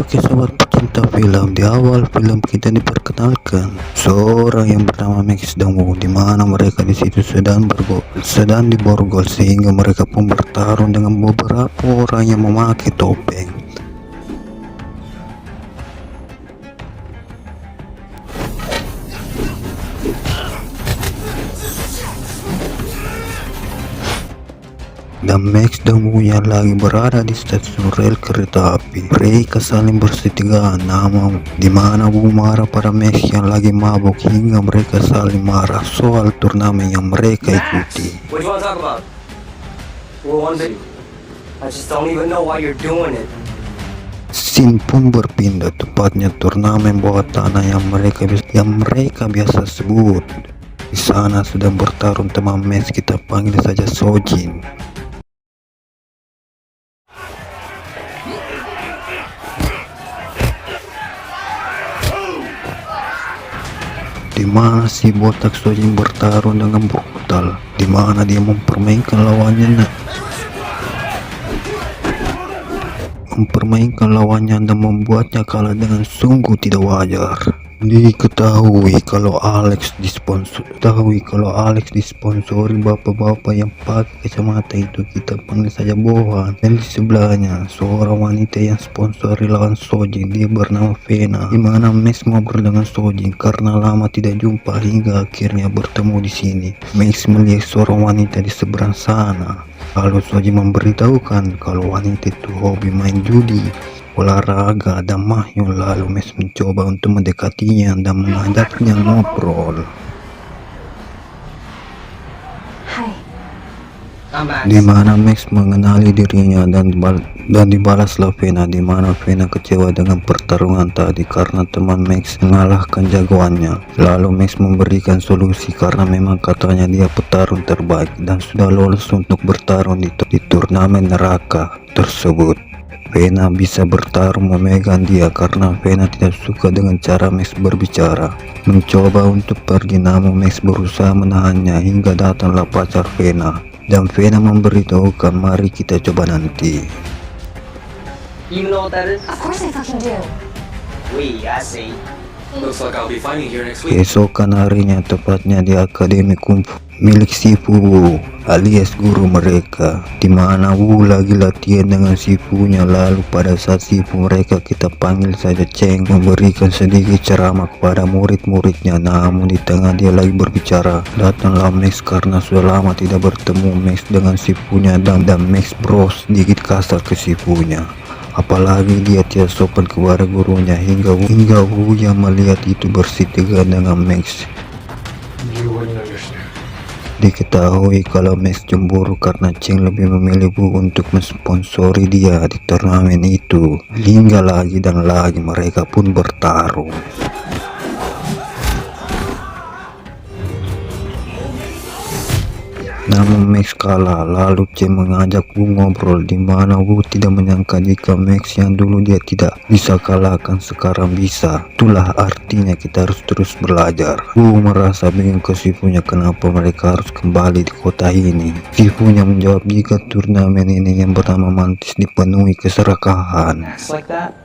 Oke sobat pecinta film, di awal film kita diperkenalkan seorang yang bernama Max Damu, di mana mereka di situ sedang diborgol sehingga mereka pun bertarung dengan beberapa orang yang memakai topeng. Dan Max dan Wuya lagi berada di stasiun rel kereta api. Mereka saling bersetigaan, namun di mana Wu marah pada Max yang lagi mabuk hingga mereka saling marah soal turnamen yang mereka ikuti. Scene pun berpindah, tepatnya turnamen bawah tanah yang mereka biasa sebut. Di sana sedang bertarung teman Max, kita panggil saja Sojin. Di mana si botak Sojin bertarung dengan brutal, di mana dia mempermainkan lawannya dan membuatnya kalah dengan sungguh tidak wajar. Diketahui kalau Alex disponsori bapak-bapak yang pakai kacamata itu, kita panggil saja Bohan. Dan di sebelahnya seorang wanita yang sponsori lawan Sojin, dia bernama Vena. Di mana Max ngobrol dengan Sojin karena lama tidak jumpa hingga akhirnya bertemu di sini. Max melihat seorang wanita di seberang sana. Lalu Sojin memberitahukan kalau wanita itu hobi main judi, olahraga, dan mahyun. Lalu Max mencoba untuk mendekatinya dan mengajaknya ngobrol. Di mana Max mengenali dirinya dan dibalaslah Vena, di mana Vena kecewa dengan pertarungan tadi karena teman Max mengalahkan jagoannya. Lalu Max memberikan solusi karena memang katanya dia petarung terbaik dan sudah lolos untuk bertarung di turnamen neraka tersebut. Vena bisa bertarung memegang dia karena Vena tidak suka dengan cara Max berbicara. Mencoba untuk pergi, namun Max berusaha menahannya hingga datanglah pacar Vena. Dan Vena memberitahukan, mari kita coba nanti. You know what that is? Of course I fucking do. I see. Looks like I'll be fighting here next week. Keesokan harinya, tepatnya di Akademi Kung Fu milik Sifu Wu alias guru mereka, di mana Wu lagi latihan dengan Sifunya. Lalu pada saat Sifu mereka, kita panggil saja Cheng, memberikan sedikit ceramah kepada murid-muridnya. Namun di tengah dia lagi berbicara, datanglah Max karena sudah lama tidak bertemu Max dengan Sifunya, dan Max bros sedikit kasar ke Sifunya. Apalagi dia tidak sopan kepada gurunya hingga Wu yang melihat itu bersitegang dengan Max. Diketahui kalau Max cemburu karena Cheng lebih memilih Wu untuk mensponsori dia di turnamen itu. Hingga lagi dan lagi mereka pun bertarung. Namun Max kalah. Lalu Cheng mengajak Wu ngobrol, di mana Wu tidak menyangka jika Max yang dulu dia tidak bisa kalahkan sekarang bisa. Itulah artinya kita harus terus belajar. Wu merasa bingung ke Sifunya kenapa mereka harus kembali di kota ini. Sifunya menjawab jika turnamen ini yang bernama Mantis dipenuhi keserakahan. Like that?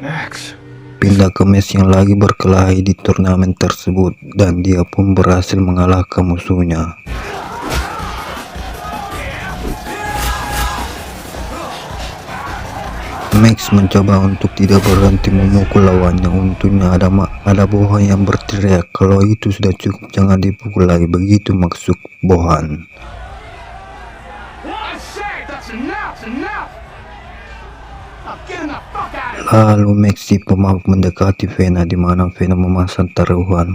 Max. Pindah ke Max yang lagi berkelahi di turnamen tersebut, dan dia pun berhasil mengalahkan musuhnya. Max mencoba untuk tidak berhenti memukul lawannya. Untungnya ada Bohan yang berteriak kalau itu sudah cukup, jangan dipukul lagi. Begitu maksud Bohan. Lalu Max si pemabuk mendekati Vena, di mana Vena memasang taruhan,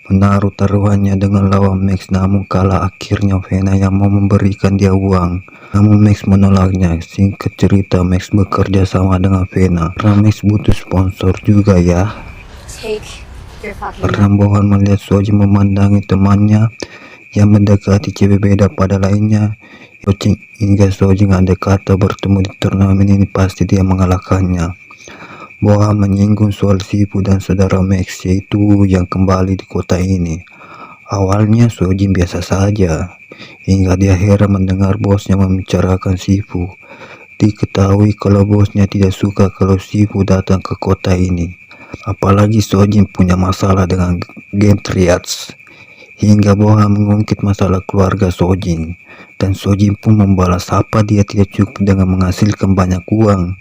menaruh taruhannya dengan lawan Max, namun kalah. Akhirnya Vena yang mau memberikan dia uang, namun Max menolaknya. Singkat cerita, Max bekerja sama dengan Vena karena Max butuh sponsor juga ya. Karena Bohan melihat Sojin memandangi temannya yang mendekati cewek beda pada lainnya, hingga Sojin andai kata bertemu di turnamen ini pasti dia mengalahkannya. Bohan menyinggung soal Sifu dan saudara Max, yaitu yang kembali di kota ini. Awalnya Sojin biasa saja, hingga dia heran mendengar bosnya membicarakan Shifu. Diketahui kalau bosnya tidak suka kalau Shifu datang ke kota ini, apalagi Sojin punya masalah dengan Gentriats. Hingga Boha mengungkit masalah keluarga Sojin, dan Sojin pun membalas apa dia tidak cukup dengan menghasilkan banyak uang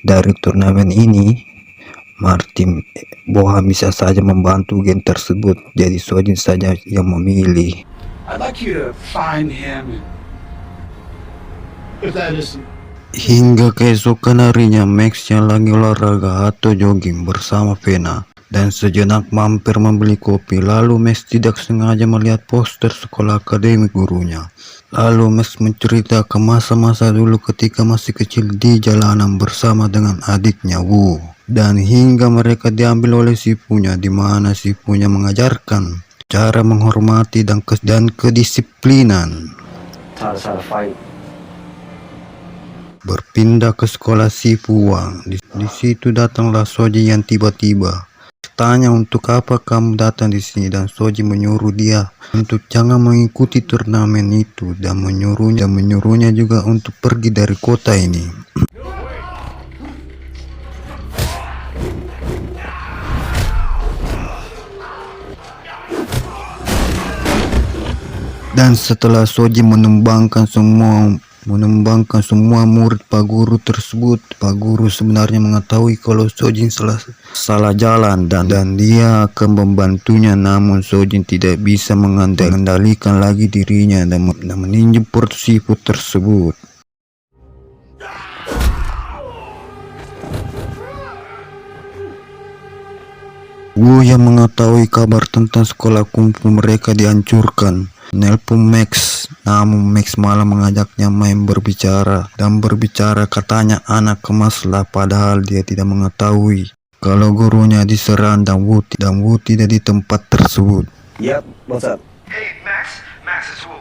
dari turnamen ini. Martin Boha bisa saja membantu geng tersebut, jadi Sojin saja yang memilih. I'd like you to find him. If that isn't Hingga keesokan harinya, Max yang lagi olahraga atau jogging bersama Vena dan sejenak mampir membeli kopi. Lalu Max tidak sengaja melihat poster sekolah akademik gurunya. Lalu Max menceritakan masa-masa dulu ketika masih kecil di jalanan bersama dengan adiknya Wu. Dan hingga mereka diambil oleh Shifunya, di mana Shifunya mengajarkan cara menghormati dan kedisiplinan. Taught us how to fight. Berpindah ke sekolah Shifu Wang. Di situ datanglah Soji yang tiba-tiba tanya untuk apa kamu datang di sini, dan Soji menyuruh dia untuk jangan mengikuti turnamen itu dan menyuruhnya juga untuk pergi dari kota ini. Dan setelah Soji menumbangkan semua murid Pak Guru tersebut, Pak Guru sebenarnya mengetahui kalau Sojin salah jalan dan dia akan membantunya, namun Sojin tidak bisa mengendalikan lagi dirinya dan meninju perut Shifu tersebut. Wu yang mengetahui kabar tentang sekolah kungfu mereka dihancurkan, nelpon Max, namun Max malah mengajaknya main berbicara katanya anak kemaslah, padahal dia tidak mengetahui kalau gurunya diserang dan Wu tidak di tempat tersebut. Yep, what's up? Hey, Max. Max, it's Wu.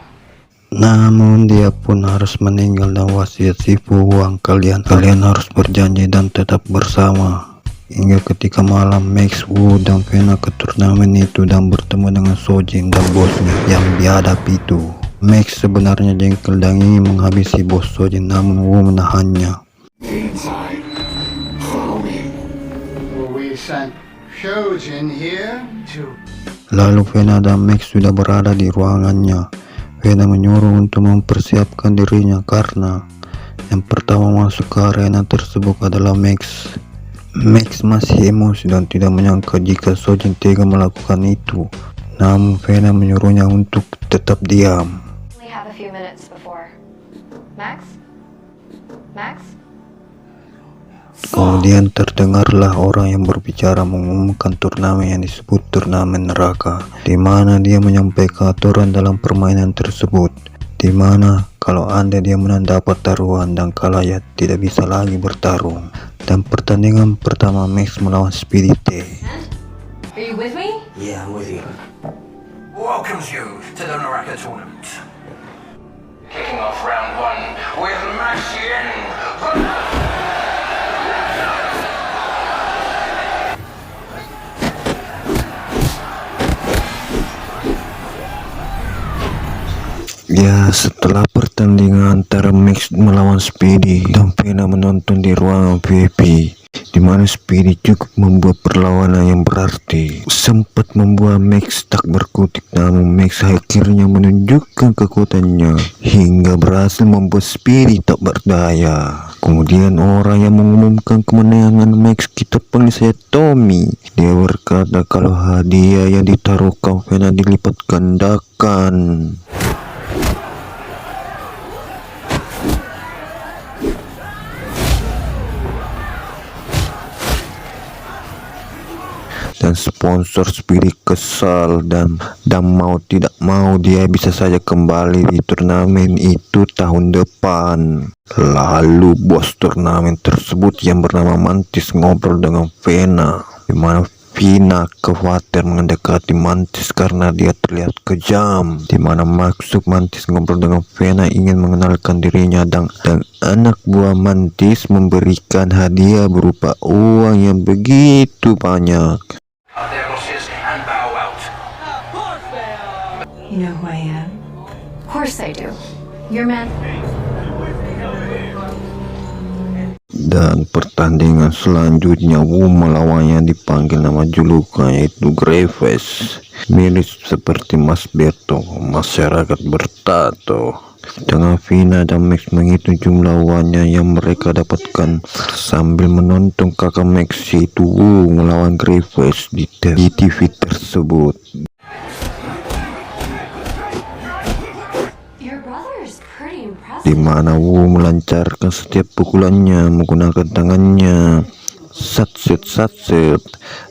Namun dia pun harus meninggal dan wasiat Shifu Wang, kalian harus berjanji dan tetap bersama. Hingga ketika malam, Max, Wu, dan Vena ke turnamen itu dan bertemu dengan Sojin dan bosnya yang dihadapi itu. Max sebenarnya jengkel dan ingin menghabisi bos Sojin, namun Wu menahannya. Inside. Follow me. We sent Shojin here to... Lalu Vena dan Max sudah berada di ruangannya. Vena menyuruh untuk mempersiapkan dirinya karena yang pertama masuk ke arena tersebut adalah Max. Max masih emosi dan tidak menyangka jika Sojin tega melakukan itu. Namun Vena menyuruhnya untuk tetap diam. We have a few minutes before. Max? Max? Kemudian terdengarlah orang yang berbicara mengumumkan turnamen yang disebut turnamen neraka, di mana dia menyampaikan aturan dalam permainan tersebut, di mana kalau Anda dia menang dapat taruhan dan kalah ya tidak bisa lagi bertarung. Dan pertandingan pertama Max melawan Speedy T. Are you with me? Yeah, I'm with you. Welcomes you to the Naraka tournament. Kicking off round one with Max Yin. Ya, setelah pertandingan antara Max melawan Speedy dan Vena menonton di ruangan VIP, di mana Speedy cukup membuat perlawanan yang berarti, sempat membuat Max tak berkutik, namun Max akhirnya menunjukkan kekuatannya hingga berhasil membuat Speedy tak berdaya. Kemudian orang yang mengumumkan kemenangan Max, kita panggil saya Tommy. Dia berkata kalau hadiah yang ditaruhkan Vena dilipat gandakan. Dan sponsor Speedy kesal dan mau tidak mau dia bisa saja kembali di turnamen itu tahun depan. Lalu bos turnamen tersebut yang bernama Mantis ngobrol dengan Vena, di mana Vena khawatir mendekati Mantis karena dia terlihat kejam, di mana maksud Mantis ngobrol dengan Vena ingin mengenalkan dirinya dan anak buah Mantis memberikan hadiah berupa uang yang begitu banyak. Their bosses and bow out. You know who I am? Who course I do. Your man. Dan pertandingan selanjutnya Wu melawannya dipanggil nama julukan yaitu Graves. Mirip seperti Mas Berto, masyarakat bertato. Dengan Vina dan Max menghitung jumlah uangnya yang mereka dapatkan sambil menonton kakak Max yaitu Wu melawan Graves di TV tersebut. Your brother is pretty impressive. Di mana Wu melancarkan setiap pukulannya menggunakan tangannya, satset,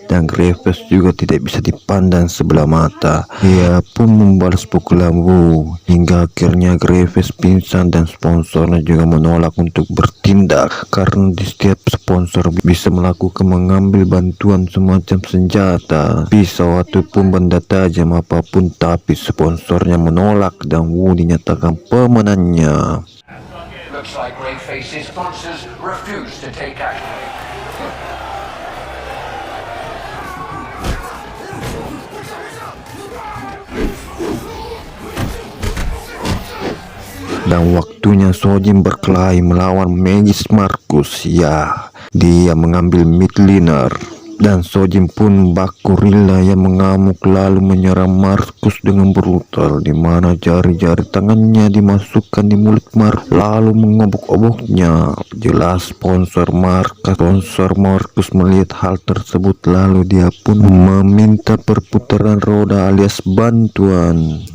dan Graves juga tidak bisa dipandang sebelah mata. Dia pun membalas pukulan Wu hingga akhirnya Graves pingsan dan sponsornya juga menolak untuk bertindak karena di setiap sponsor bisa melakukan mengambil bantuan semacam senjata, pisau ataupun benda tajam apapun, tapi sponsornya menolak dan Wu dinyatakan pemenangnya. Looks like Greyface's sponsors refuse to take action. Dan waktunya Sojin berkelahi melawan Magus Marcus. Ya, dia mengambil mid laner dan Sojin pun baku rela yang mengamuk lalu menyerang Marcus dengan brutal, di mana jari-jari tangannya dimasukkan di mulut Marcus lalu mengobok-oboknya. Jelas sponsor Marcus melihat hal tersebut lalu dia pun meminta perputaran roda alias bantuan.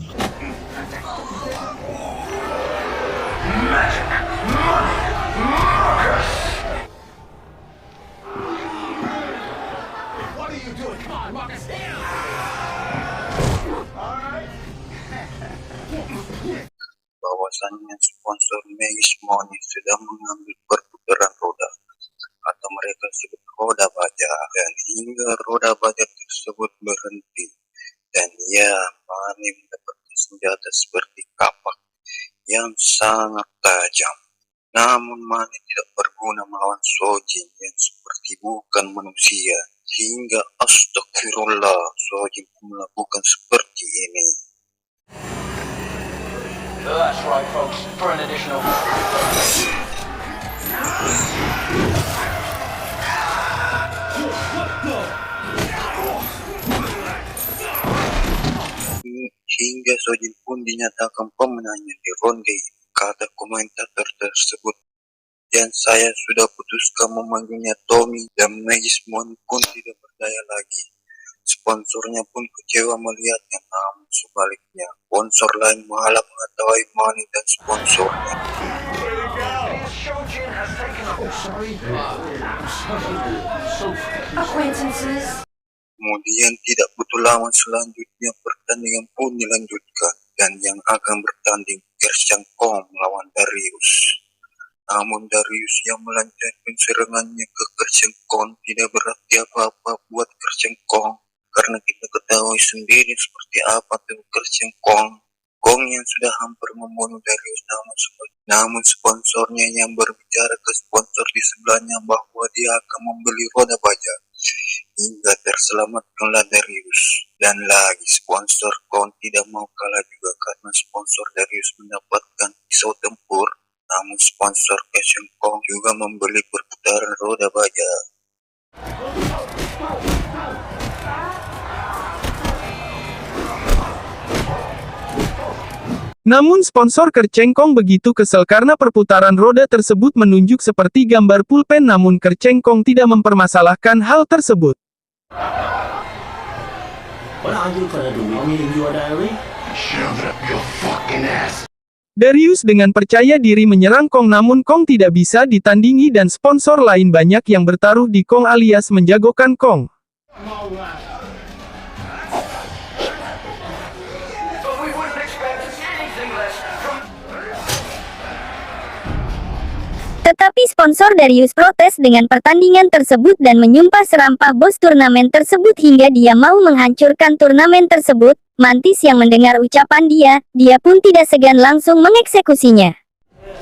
Bahwasannya sponsor Magus Money sudah mengambil perputaran roda atau mereka sebut roda baja, dan hingga roda baja tersebut berhenti dan Money mendapatkan senjata seperti kapak yang sangat tajam. Namun Money tidak berguna melawan Sojin yang seperti bukan manusia, hingga astagfirullah Sojin melakukan seperti ini. That's right, folks. For an additional... Hingga Sojin pun dinyatakan pemenangnya di ronde ini. Kata komentator tersebut, dan saya sudah putuskan memanggilnya Tommy, dan Magus Money pun tidak berdaya lagi. Sponsornya pun kecewa melihatnya, namun sebaliknya sponsor lain malah mengetahui Money dan sponsornya. Acquaintances. Kemudian tidak butuh lama selanjutnya pertandingan pun dilanjutkan dan yang akan bertanding Kershang Kong melawan Darius. Namun Darius yang melancarkan serangannya ke Kershang Kong tidak berarti apa-apa buat Kershang Kong, karena kita ketahui sendiri seperti apa tuh Kershang Kong. Kong yang sudah hampir membunuh Darius, namun sponsornya yang berbicara ke sponsor di sebelahnya bahwa dia akan membeli roda baja, hingga terselamatkanlah Darius. Dan lagi sponsor Kong tidak mau kalah juga karena sponsor Darius mendapatkan pisau tempur, namun sponsor Kershang Kong juga membeli perputaran roda baja. Namun sponsor Kershang Kong begitu kesal karena perputaran roda tersebut menunjuk seperti gambar pulpen, namun Kershang Kong tidak mempermasalahkan hal tersebut. What are you gonna do? Want me to do a diary? Shove it up your fucking ass. Darius dengan percaya diri menyerang Kong, namun Kong tidak bisa ditandingi dan sponsor lain banyak yang bertaruh di Kong alias menjagokan Kong. Tetapi sponsor Darius protes dengan pertandingan tersebut dan menyumpah serampah bos turnamen tersebut hingga dia mau menghancurkan turnamen tersebut. Mantis yang mendengar ucapan dia pun tidak segan langsung mengeksekusinya.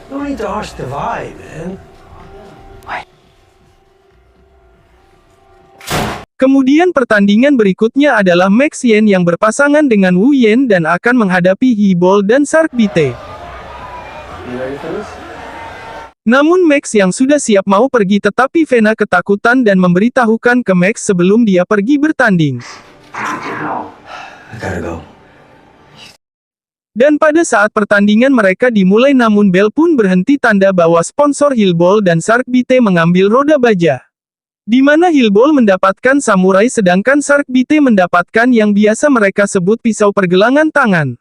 No need to harsh the vibe, man. Kemudian pertandingan berikutnya adalah Max Yen yang berpasangan dengan Wu Yen dan akan menghadapi Hibol dan Shark Bite. Namun Max yang sudah siap mau pergi tetapi Vena ketakutan dan memberitahukan ke Max sebelum dia pergi bertanding. I gotta go. Dan pada saat pertandingan mereka dimulai namun bel pun berhenti tanda bahwa sponsor Hillball dan Shark Bite mengambil roda baja. Di mana Hillball mendapatkan samurai sedangkan Shark Bite mendapatkan yang biasa mereka sebut pisau pergelangan tangan.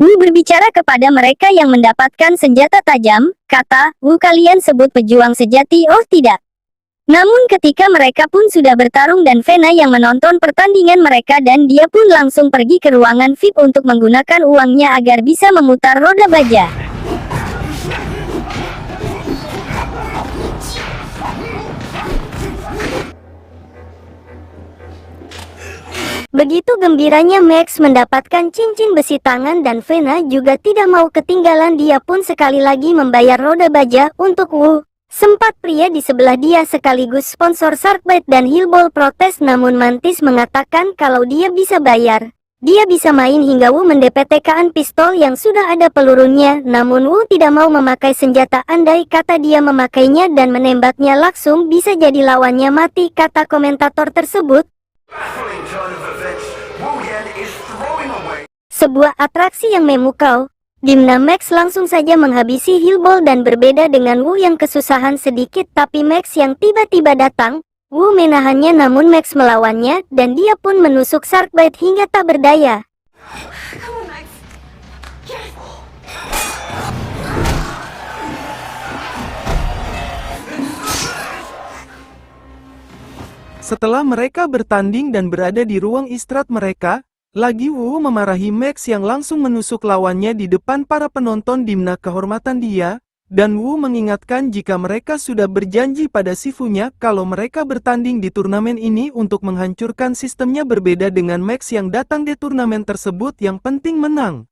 Wu berbicara kepada mereka yang mendapatkan senjata tajam, kata, "Wu, kalian sebut pejuang sejati, oh tidak?" Namun ketika mereka pun sudah bertarung dan Vena yang menonton pertandingan mereka dan dia pun langsung pergi ke ruangan VIP untuk menggunakan uangnya agar bisa memutar roda baja. Begitu gembiranya Max mendapatkan cincin besi tangan dan Vena juga tidak mau ketinggalan, dia pun sekali lagi membayar roda baja untuk Wu. Sempat pria di sebelah dia sekaligus sponsor Sharkbite dan Hillball protes namun Mantis mengatakan kalau dia bisa bayar. Dia bisa main hingga Wu mendepetkan pistol yang sudah ada pelurunya, namun Wu tidak mau memakai senjata andai kata dia memakainya dan menembaknya langsung bisa jadi lawannya mati, kata komentator tersebut. Baffling turn of events. Wu Yen is throwing away. Sebuah atraksi yang memukau. Dimana Max langsung saja menghabisi Hillball dan berbeda dengan Wu yang kesusahan sedikit tapi Max yang tiba-tiba datang. Wu menahannya namun Max melawannya dan dia pun menusuk Sharkbite hingga tak berdaya. Setelah mereka bertanding dan berada di ruang istirahat mereka, lagi Wu memarahi Max yang langsung menusuk lawannya di depan para penonton dimana kehormatan dia, dan Wu mengingatkan jika mereka sudah berjanji pada Sifunya kalau mereka bertanding di turnamen ini untuk menghancurkan sistemnya berbeda dengan Max yang datang di turnamen tersebut yang penting menang.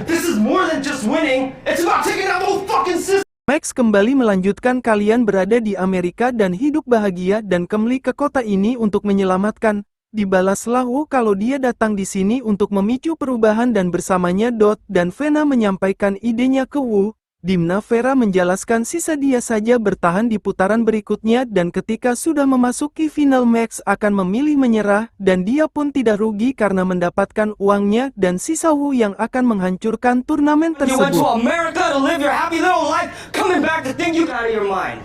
This is more than just winning. It's about taking out the whole fucking system. Max kembali melanjutkan, kalian berada di Amerika dan hidup bahagia dan kembali ke kota ini untuk menyelamatkan. Dibalaslah Wu kalau dia datang di sini untuk memicu perubahan dan bersamanya dan Vena menyampaikan idenya ke Wu. Dimana Vera menjelaskan sisa dia saja bertahan di putaran berikutnya dan ketika sudah memasuki final Max akan memilih menyerah dan dia pun tidak rugi karena mendapatkan uangnya dan sisa Wu yang akan menghancurkan turnamen You went to tersebut. America to live your happy little life, coming back to think you got out of your mind.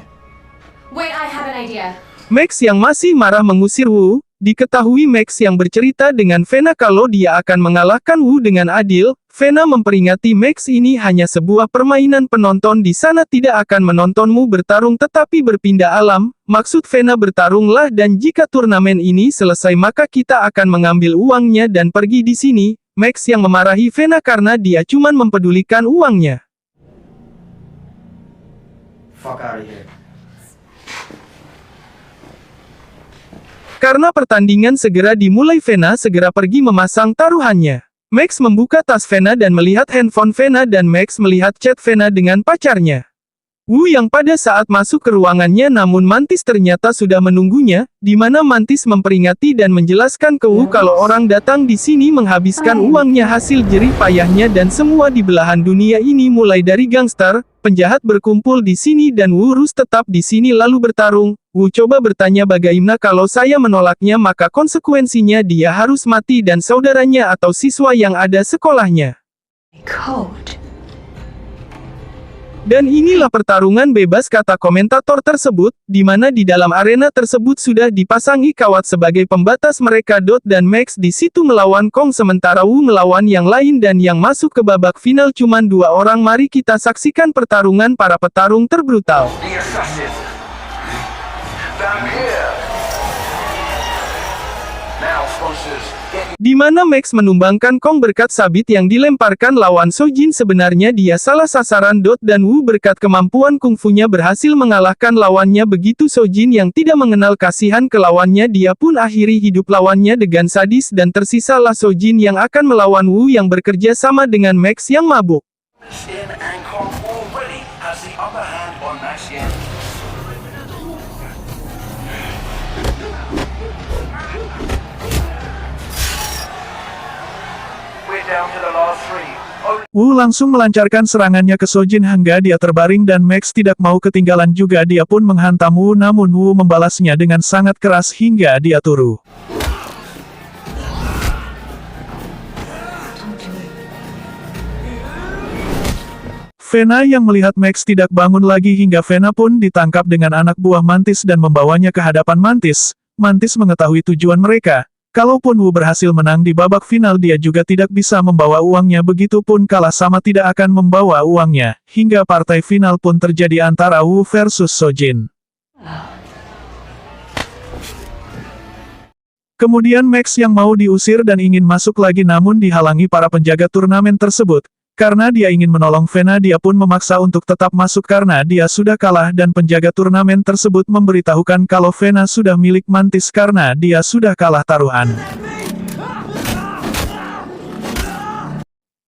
Wait, I have an idea. Max yang masih marah mengusir Wu. Diketahui Max yang bercerita dengan Vena kalau dia akan mengalahkan Wu dengan adil. Vena memperingati Max ini hanya sebuah permainan, penonton di sana tidak akan menontonmu bertarung tetapi berpindah alam. Maksud Vena bertarunglah dan jika turnamen ini selesai maka kita akan mengambil uangnya dan pergi di sini. Max yang memarahi Vena karena dia cuma mempedulikan uangnya. Fuck out of here. Karena pertandingan segera dimulai, Vena segera pergi memasang taruhannya. Max membuka tas Vena dan melihat handphone Vena dan Max melihat chat Vena dengan pacarnya. Wu yang pada saat masuk ke ruangannya namun Mantis ternyata sudah menunggunya, di mana Mantis memperingati dan menjelaskan ke Wu kalau orang datang di sini menghabiskan uangnya hasil jerih payahnya dan semua di belahan dunia ini mulai dari gangster, penjahat berkumpul di sini dan Wu harus tetap di sini lalu bertarung. Wu coba bertanya bagaimana kalau saya menolaknya maka konsekuensinya dia harus mati dan saudaranya atau siswa yang ada sekolahnya. Code. Dan inilah pertarungan bebas, kata komentator tersebut, di mana di dalam arena tersebut sudah dipasangi kawat sebagai pembatas mereka. Dan Max di situ melawan Kong sementara Wu melawan yang lain dan yang masuk ke babak final cuman 2 orang. Mari kita saksikan pertarungan para petarung terbrutal. The assassin. Down here. Now, sponsors, get Di mana Max menumbangkan Kong berkat sabit yang dilemparkan lawan Sojin. Sebenarnya dia salah sasaran. Dan Wu berkat kemampuan kungfunya berhasil mengalahkan lawannya. Begitu Sojin yang tidak mengenal kasihan ke lawannya, dia pun akhiri hidup lawannya dengan sadis dan tersisalah Sojin yang akan melawan Wu yang bekerja sama dengan Max yang mabuk. in and Kong already has the upper hand on Max Yen. Wu langsung melancarkan serangannya ke Sojin hingga dia terbaring dan Max tidak mau ketinggalan juga, dia pun menghantam Wu, namun Wu membalasnya dengan sangat keras hingga dia turu. Vena yang melihat Max tidak bangun lagi hingga Vena pun ditangkap dengan anak buah Mantis dan membawanya ke hadapan Mantis. Mantis mengetahui tujuan mereka. Kalaupun Wu berhasil menang di babak final, dia juga tidak bisa membawa uangnya, begitupun kalah sama tidak akan membawa uangnya. Hingga partai final pun terjadi antara Wu versus Sojin. Kemudian Max yang mau diusir dan ingin masuk lagi namun dihalangi para penjaga turnamen tersebut. Karena dia ingin menolong Vena, dia pun memaksa untuk tetap masuk karena dia sudah kalah dan penjaga turnamen tersebut memberitahukan kalau Vena sudah milik Mantis karena dia sudah kalah taruhan.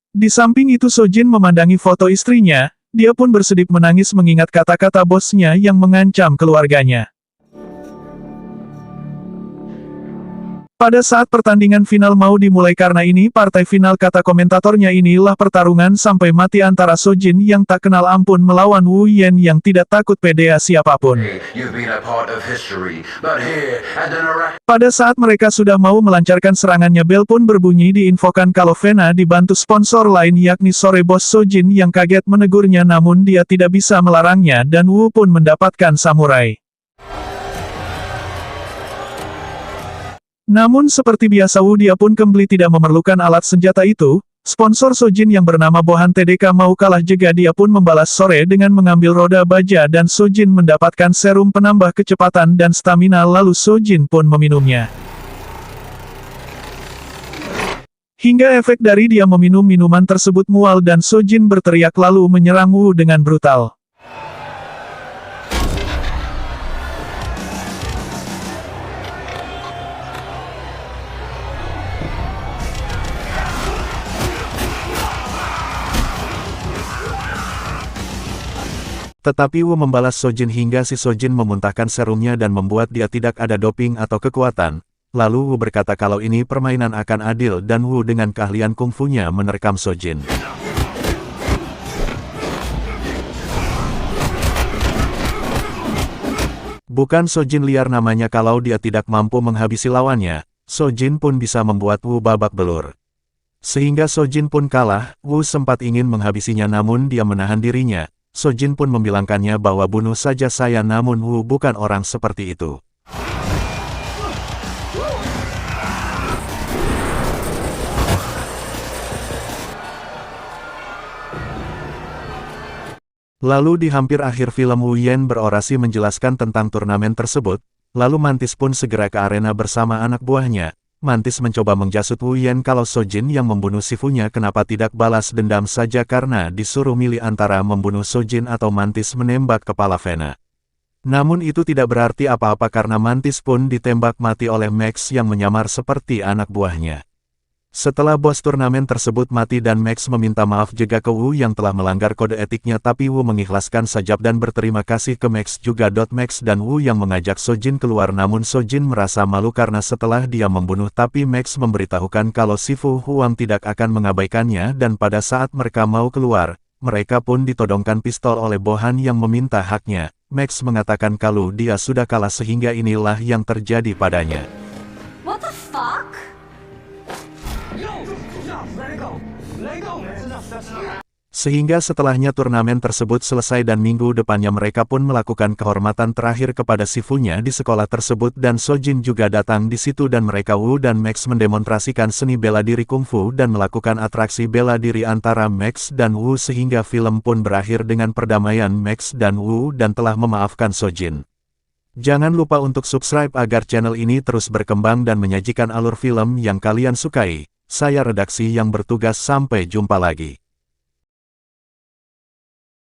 Di samping itu Sojin memandangi foto istrinya, dia pun bersedih menangis mengingat kata-kata bosnya yang mengancam keluarganya. Pada saat pertandingan final mau dimulai, karena ini partai final, kata komentatornya, inilah pertarungan sampai mati antara Sojin yang tak kenal ampun melawan Wu Yen yang tidak takut pada siapapun. Pada saat mereka sudah mau melancarkan serangannya, bel pun berbunyi, diinfokan kalau Vena dibantu sponsor lain yakni Sore Bos Sojin yang kaget menegurnya namun dia tidak bisa melarangnya dan Wu pun mendapatkan samurai. Namun seperti biasa Wu dia pun kembali tidak memerlukan alat senjata itu. Sponsor Sojin yang bernama Bohan TDK mau kalah juga, dia pun membalas Sore dengan mengambil roda baja dan Sojin mendapatkan serum penambah kecepatan dan stamina, lalu Sojin pun meminumnya. Hingga efek dari dia meminum minuman tersebut mual dan Sojin berteriak lalu menyerang Wu dengan brutal. Tetapi Wu membalas Sojin hingga si Sojin memuntahkan serumnya dan membuat dia tidak ada doping atau kekuatan. Lalu Wu berkata kalau ini permainan akan adil dan Wu dengan keahlian kungfunya menerkam Sojin. Bukan Sojin liar namanya, kalau dia tidak mampu menghabisi lawannya, Sojin pun bisa membuat Wu babak belur. Sehingga Sojin pun kalah. Wu sempat ingin menghabisinya namun dia menahan dirinya. Sojin pun membilangkannya bahwa bunuh saja saya, namun Wu bukan orang seperti itu. Lalu di hampir akhir film Wu Yen berorasi menjelaskan tentang turnamen tersebut, lalu Mantis pun segera ke arena bersama anak buahnya. Mantis mencoba menjasut Wu Yen kalau Sojin yang membunuh Sifunya kenapa tidak balas dendam saja karena disuruh milih antara membunuh Sojin atau Mantis menembak kepala Vena. Namun itu tidak berarti apa-apa karena Mantis pun ditembak mati oleh Max yang menyamar seperti anak buahnya. Setelah bos turnamen tersebut mati dan Max meminta maaf juga ke Wu yang telah melanggar kode etiknya, tapi Wu mengikhlaskan sajab dan berterima kasih ke Max juga. Max dan Wu yang mengajak Sojin keluar namun Sojin merasa malu karena setelah dia membunuh, tapi Max memberitahukan kalau Sifu Huang tidak akan mengabaikannya dan pada saat mereka mau keluar, mereka pun ditodongkan pistol oleh Bohan yang meminta haknya. Max mengatakan kalau dia sudah kalah sehingga inilah yang terjadi padanya. What the fuck? Sehingga setelahnya turnamen tersebut selesai dan minggu depannya mereka pun melakukan kehormatan terakhir kepada Sifunya di sekolah tersebut dan Sojin juga datang di situ dan mereka Wu dan Max mendemonstrasikan seni bela diri kungfu dan melakukan atraksi bela diri antara Max dan Wu sehingga film pun berakhir dengan perdamaian Max dan Wu dan telah memaafkan Sojin. Jangan lupa untuk subscribe agar channel ini terus berkembang dan menyajikan alur film yang kalian sukai. Saya redaksi yang bertugas, sampai jumpa lagi.